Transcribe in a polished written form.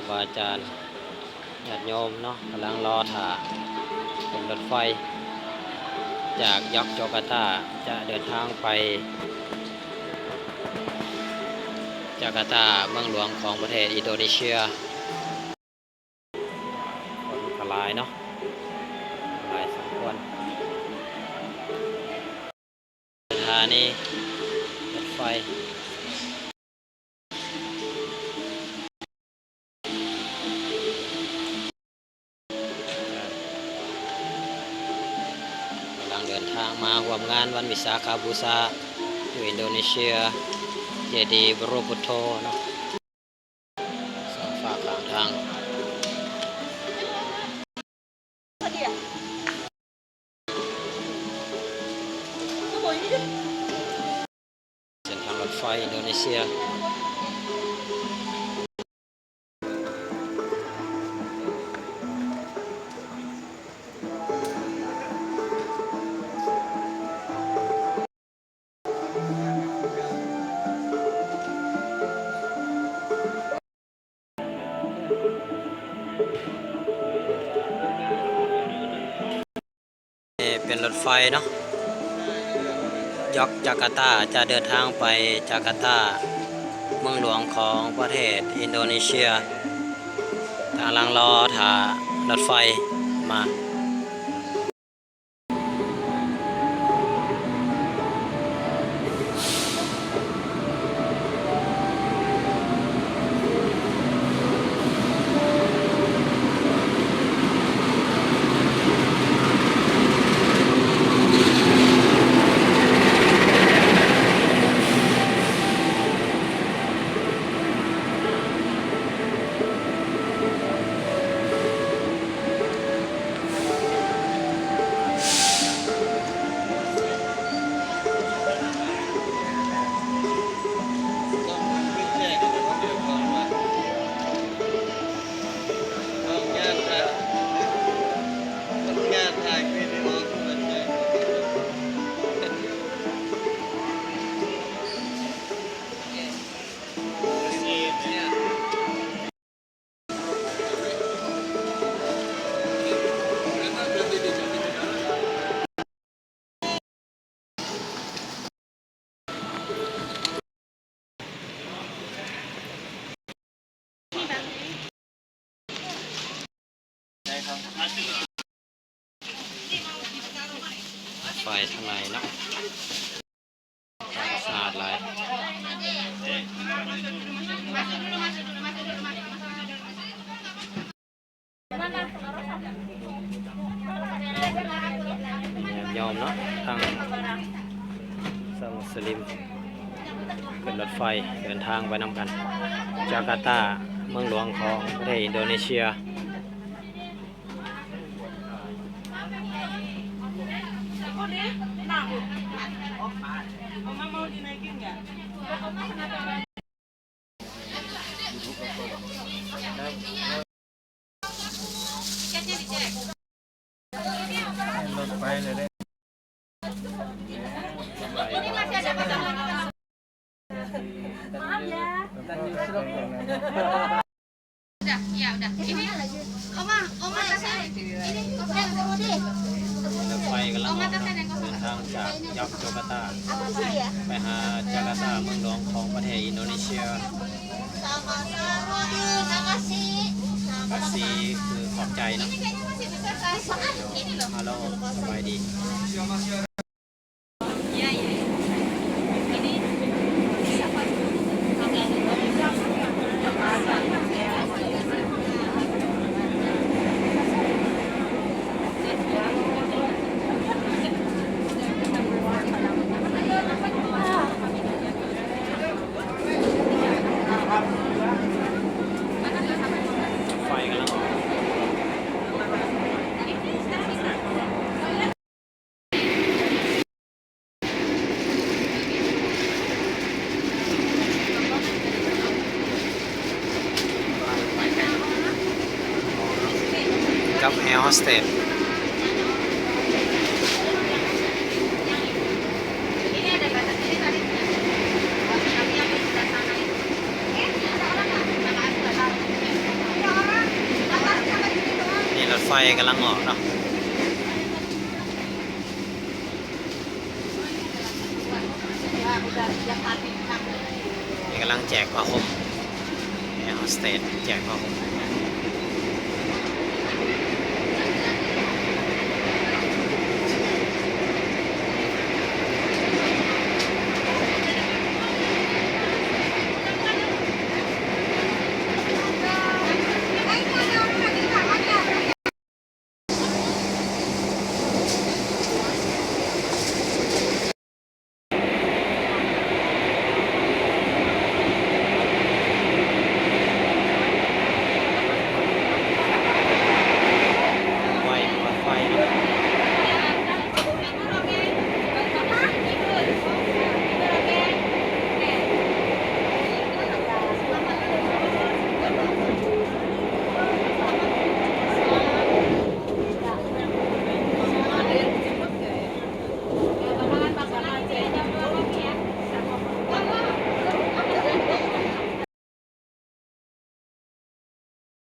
บาอาจารย์ญาติโยมเนาะกำลังรอถ่าเป็นรถไฟจากยอกโจการ์ตาจะเดินทางไปจาการ์ตาเมืองหลวงของประเทศอินโดนีเซียคนกลายเนาะหลายสมควรสถานีรถไฟเดินทางมาร่วมงานวันวิสาขบูชาอยู่อินโดนีเซียเจดีย์บรพุทโธเนาะสองฝากข้างทางเส้นทางรถไฟอินโดนีเซียเป็นรถไฟเนาะยอกจาการ์ตาจะเดินทางไปจาการ์ตาเมืองหลวงของประเทศอินโดนีเซียกำลังรอถ่ารถไฟมาไฟทางไหนเนาะสะอาดหลายยอมเนาะทางสมุสลิมขึ้นรถไฟเดินทางไปนำกันจาการ์ตาเมืองหลวงของประเทศอินโดนีเซียรถไฟเลยได้Udah, ya udah. Ini Oma tasnya. Ini kosong. รถไฟกำลังออกเดินทางจากยอกโจการ์ตาไปหาจาการ์ตาเมืองหลวงของประเทศอินโดนีเซียภาษีคือขอบใจเนาะฮัลโหลสบายดีไฟกำลังออกกับแอร์โฮสเตส Ini ada batas ini tadi. Kami ambil sebelah sana. Ada orang nggak? Ada orang nggak? ไฟกำลังออกเนาะนี่กำลังแจกผ้าห่มแอร์โฮสเตสแจกผ้าห่ม